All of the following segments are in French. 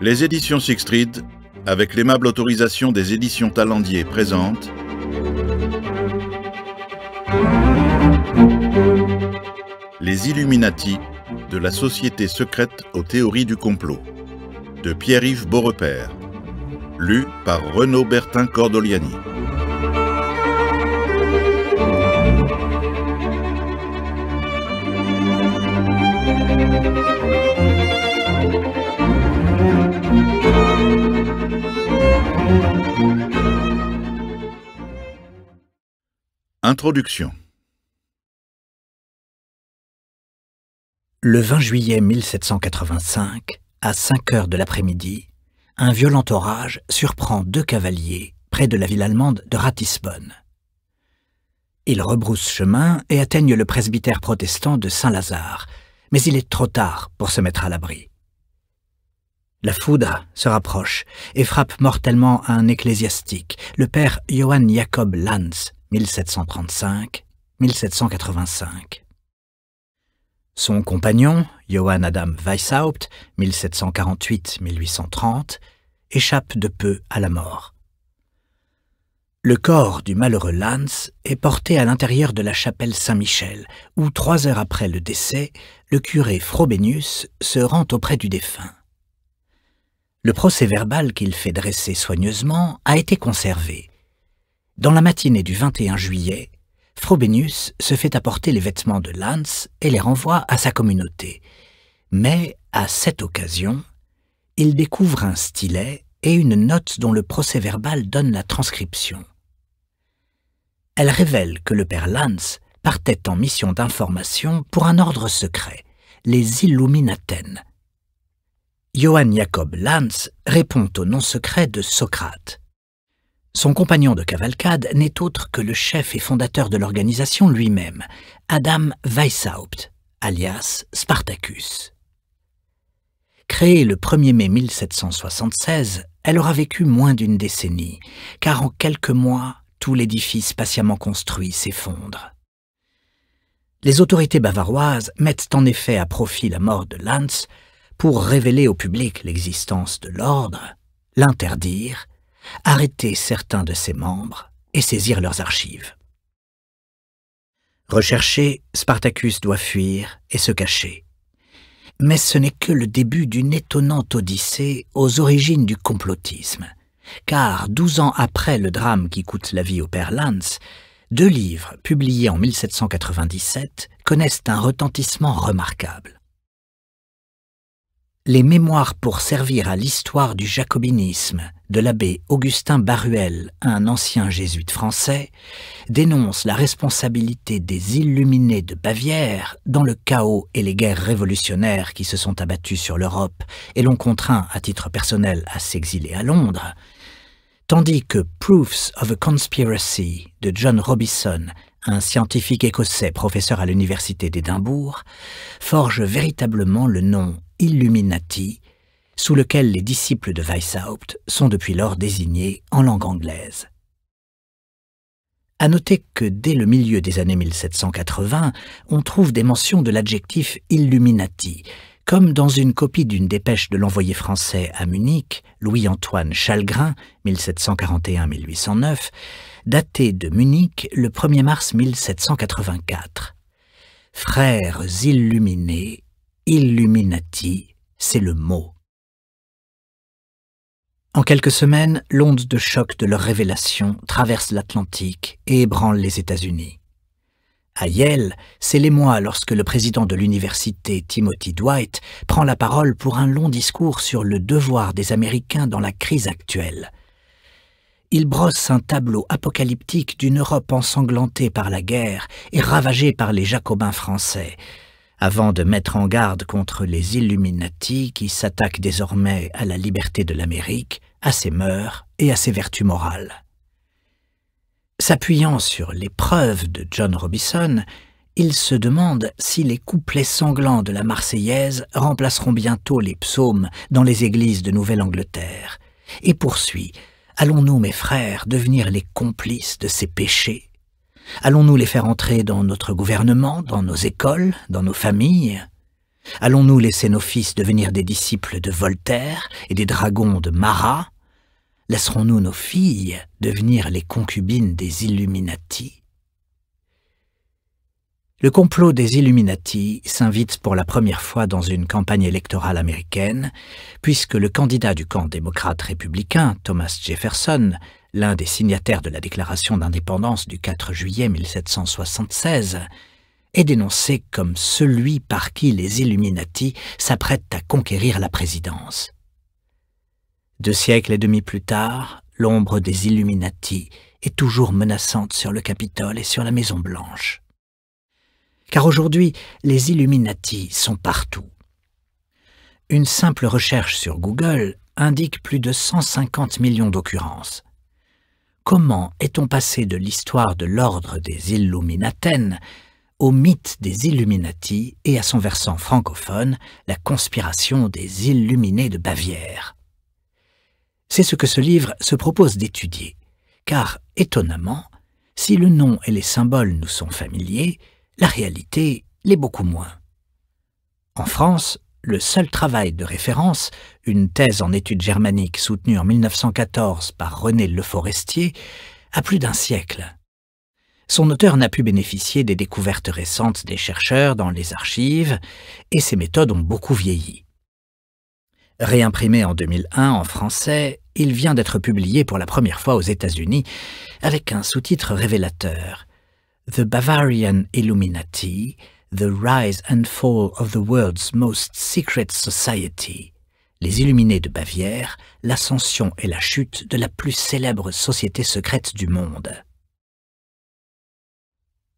Les éditions Sixtreed, avec l'aimable autorisation des éditions Talendier, présentent Les Illuminati, de la société secrète aux théories du complot, de Pierre-Yves Beaurepaire, lu par Renaud Bertin Cordoliani. Introduction. Le 20 juillet 1785, à 5 heures de l'après-midi, un violent orage surprend 2 cavaliers près de la ville allemande de Ratisbonne. Ils rebroussent chemin et atteignent le presbytère protestant de Saint-Lazare, mais il est trop tard pour se mettre à l'abri. La foudre se rapproche et frappe mortellement un ecclésiastique, le père Johann Jakob Lanz, 1735-1785. Son compagnon, Johann Adam Weishaupt, 1748-1830, échappe de peu à la mort. Le corps du malheureux Lanz est porté à l'intérieur de la chapelle Saint-Michel, où 3 heures après le décès, le curé Frobenius se rend auprès du défunt. Le procès-verbal qu'il fait dresser soigneusement a été conservé. Dans la matinée du 21 juillet, Frobenius se fait apporter les vêtements de Lanz et les renvoie à sa communauté. Mais, à cette occasion, il découvre un stylet et une note dont le procès-verbal donne la transcription. Elle révèle que le père Lanz partait en mission d'information pour un ordre secret, les Illuminaten. Johann Jakob Lanz répond au nom secret de Socrate. Son compagnon de cavalcade n'est autre que le chef et fondateur de l'organisation lui-même, Adam Weishaupt, alias Spartacus. Créée le 1er mai 1776, elle aura vécu moins d'une décennie, car en quelques mois, tout l'édifice patiemment construit s'effondre. Les autorités bavaroises mettent en effet à profit la mort de Lanz pour révéler au public l'existence de l'ordre, l'interdire, arrêter certains de ses membres et saisir leurs archives. Recherché, Spartacus doit fuir et se cacher. Mais ce n'est que le début d'une étonnante odyssée aux origines du complotisme, car 12 ans après le drame qui coûte la vie au père Lanz, 2 livres publiés en 1797 connaissent un retentissement remarquable. Les mémoires pour servir à l'histoire du jacobinisme de l'abbé Augustin Baruel, un ancien jésuite français, dénoncent la responsabilité des Illuminés de Bavière dans le chaos et les guerres révolutionnaires qui se sont abattues sur l'Europe et l'ont contraint à titre personnel à s'exiler à Londres, tandis que Proofs of a Conspiracy de John Robison, un scientifique écossais professeur à l'université d'Édimbourg, forge véritablement le nom Illuminati, sous lequel les disciples de Weishaupt sont depuis lors désignés en langue anglaise. À noter que dès le milieu des années 1780, on trouve des mentions de l'adjectif Illuminati, comme dans une copie d'une dépêche de l'envoyé français à Munich, Louis-Antoine Chalgrin, 1741-1809, datée de Munich le 1er mars 1784. Frères illuminés, Illuminati, c'est le mot. En quelques semaines, l'onde de choc de leur révélation traverse l'Atlantique et ébranle les États-Unis. À Yale, c'est l'émoi lorsque le président de l'université, Timothy Dwight, prend la parole pour un long discours sur le devoir des Américains dans la crise actuelle. Il brosse un tableau apocalyptique d'une Europe ensanglantée par la guerre et ravagée par les Jacobins français, avant de mettre en garde contre les Illuminati qui s'attaquent désormais à la liberté de l'Amérique, à ses mœurs et à ses vertus morales. S'appuyant sur les preuves de John Robison, il se demande si les couplets sanglants de la Marseillaise remplaceront bientôt les psaumes dans les églises de Nouvelle-Angleterre, et poursuit « Allons-nous, mes frères, devenir les complices de ces péchés ? Allons-nous les faire entrer dans notre gouvernement, dans nos écoles, dans nos familles ? Allons-nous laisser nos fils devenir des disciples de Voltaire et des dragons de Marat? Laisserons-nous nos filles devenir les concubines des Illuminati? Le complot des Illuminati s'invite pour la première fois dans une campagne électorale américaine, puisque le candidat du camp démocrate-républicain, Thomas Jefferson, l'un des signataires de la Déclaration d'indépendance du 4 juillet 1776, est dénoncé comme celui par qui les Illuminati s'apprêtent à conquérir la présidence. 2 siècles et demi plus tard, l'ombre des Illuminati est toujours menaçante sur le Capitole et sur la Maison-Blanche. Car aujourd'hui, les Illuminati sont partout. Une simple recherche sur Google indique plus de 150 millions d'occurrences. Comment est-on passé de l'histoire de l'ordre des Illuminaten au mythe des Illuminati et à son versant francophone, la conspiration des Illuminés de Bavière? C'est ce que ce livre se propose d'étudier, car, étonnamment, si le nom et les symboles nous sont familiers, la réalité l'est beaucoup moins. En France, le seul travail de référence, une thèse en études germaniques soutenue en 1914 par René Le Forestier, a plus d'1 siècle. Son auteur n'a pu bénéficier des découvertes récentes des chercheurs dans les archives, et ses méthodes ont beaucoup vieilli. Réimprimé en 2001 en français, il vient d'être publié pour la première fois aux États-Unis avec un sous-titre révélateur: The Bavarian Illuminati, The Rise and Fall of the World's Most Secret Society. Les Illuminés de Bavière, l'ascension et la chute de la plus célèbre société secrète du monde.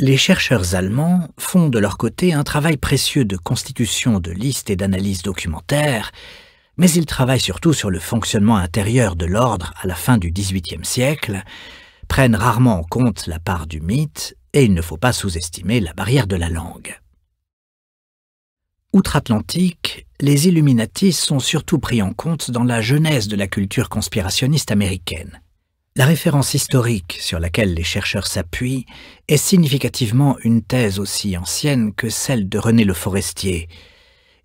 Les chercheurs allemands font de leur côté un travail précieux de constitution de listes et d'analyse documentaire, mais ils travaillent surtout sur le fonctionnement intérieur de l'ordre à la fin du XVIIIe siècle, prennent rarement en compte la part du mythe, et il ne faut pas sous-estimer la barrière de la langue. Outre-Atlantique, les Illuminati sont surtout pris en compte dans la genèse de la culture conspirationniste américaine. La référence historique sur laquelle les chercheurs s'appuient est significativement une thèse aussi ancienne que celle de René Le Forestier,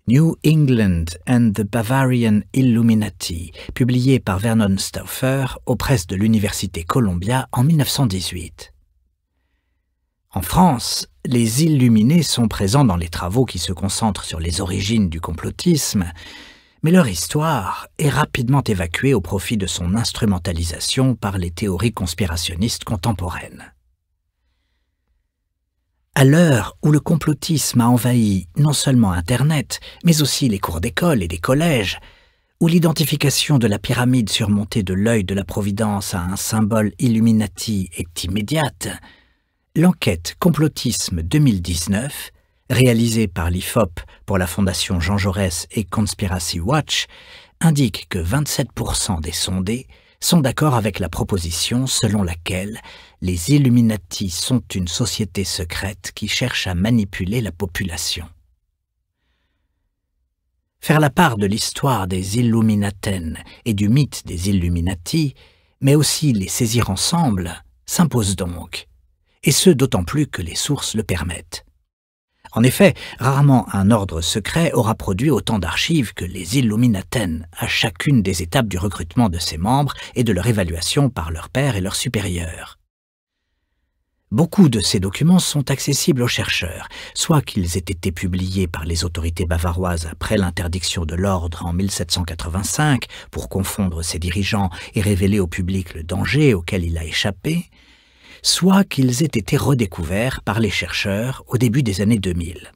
New England and the Bavarian Illuminati, publiée par Vernon Stauffer aux presses de l'Université Columbia en 1918. En France, les Illuminés sont présents dans les travaux qui se concentrent sur les origines du complotisme, mais leur histoire est rapidement évacuée au profit de son instrumentalisation par les théories conspirationnistes contemporaines. À l'heure où le complotisme a envahi non seulement Internet, mais aussi les cours d'école et des collèges, où l'identification de la pyramide surmontée de l'œil de la Providence à un symbole Illuminati est immédiate, l'enquête Complotisme 2019, réalisée par l'IFOP pour la Fondation Jean Jaurès et Conspiracy Watch, indique que 27% des sondés sont d'accord avec la proposition selon laquelle les Illuminati sont une société secrète qui cherche à manipuler la population. Faire la part de l'histoire des Illuminaten et du mythe des Illuminati, mais aussi les saisir ensemble, s'impose donc, et ce d'autant plus que les sources le permettent. En effet, rarement un ordre secret aura produit autant d'archives que les Illuminaten à chacune des étapes du recrutement de ses membres et de leur évaluation par leurs pairs et leurs supérieurs. Beaucoup de ces documents sont accessibles aux chercheurs, soit qu'ils aient été publiés par les autorités bavaroises après l'interdiction de l'ordre en 1785 pour confondre ses dirigeants et révéler au public le danger auquel il a échappé, soit qu'ils aient été redécouverts par les chercheurs au début des années 2000.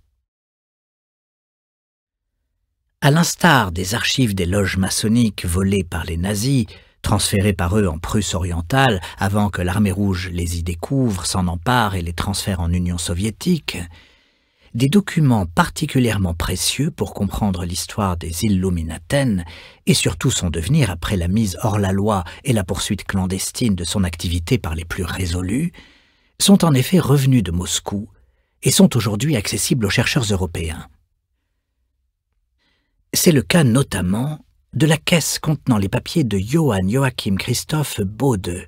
À l'instar des archives des loges maçonniques volées par les nazis, transférées par eux en Prusse orientale avant que l'armée rouge les y découvre, s'en empare et les transfère en Union soviétique, des documents particulièrement précieux pour comprendre l'histoire des Illuminaten et surtout son devenir après la mise hors la loi et la poursuite clandestine de son activité par les plus résolus, sont en effet revenus de Moscou et sont aujourd'hui accessibles aux chercheurs européens. C'est le cas notamment de la caisse contenant les papiers de Johann Joachim Christoph Bode,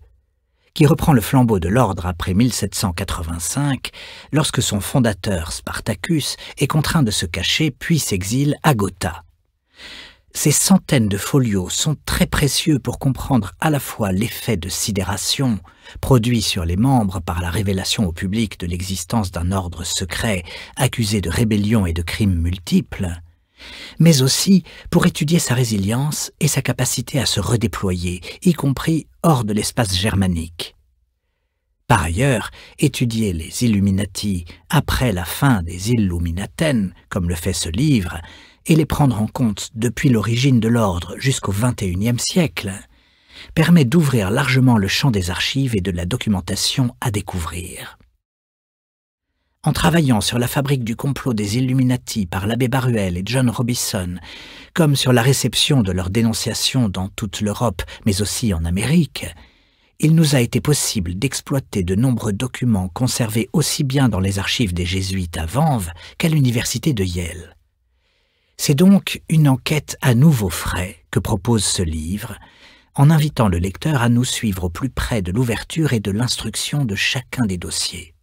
qui reprend le flambeau de l'ordre après 1785, lorsque son fondateur, Spartacus, est contraint de se cacher puis s'exile à Gotha. Ces centaines de folios sont très précieux pour comprendre à la fois l'effet de sidération produit sur les membres par la révélation au public de l'existence d'un ordre secret accusé de rébellion et de crimes multiples, mais aussi pour étudier sa résilience et sa capacité à se redéployer, y compris hors de l'espace germanique. Par ailleurs, étudier les Illuminati après la fin des Illuminaten, comme le fait ce livre, et les prendre en compte depuis l'origine de l'ordre jusqu'au XXIe siècle, permet d'ouvrir largement le champ des archives et de la documentation à découvrir. En travaillant sur la fabrique du complot des Illuminati par l'abbé Baruel et John Robison, comme sur la réception de leurs dénonciations dans toute l'Europe, mais aussi en Amérique, il nous a été possible d'exploiter de nombreux documents conservés aussi bien dans les archives des Jésuites à Vanves qu'à l'université de Yale. C'est donc une enquête à nouveau frais que propose ce livre, en invitant le lecteur à nous suivre au plus près de l'ouverture et de l'instruction de chacun des dossiers.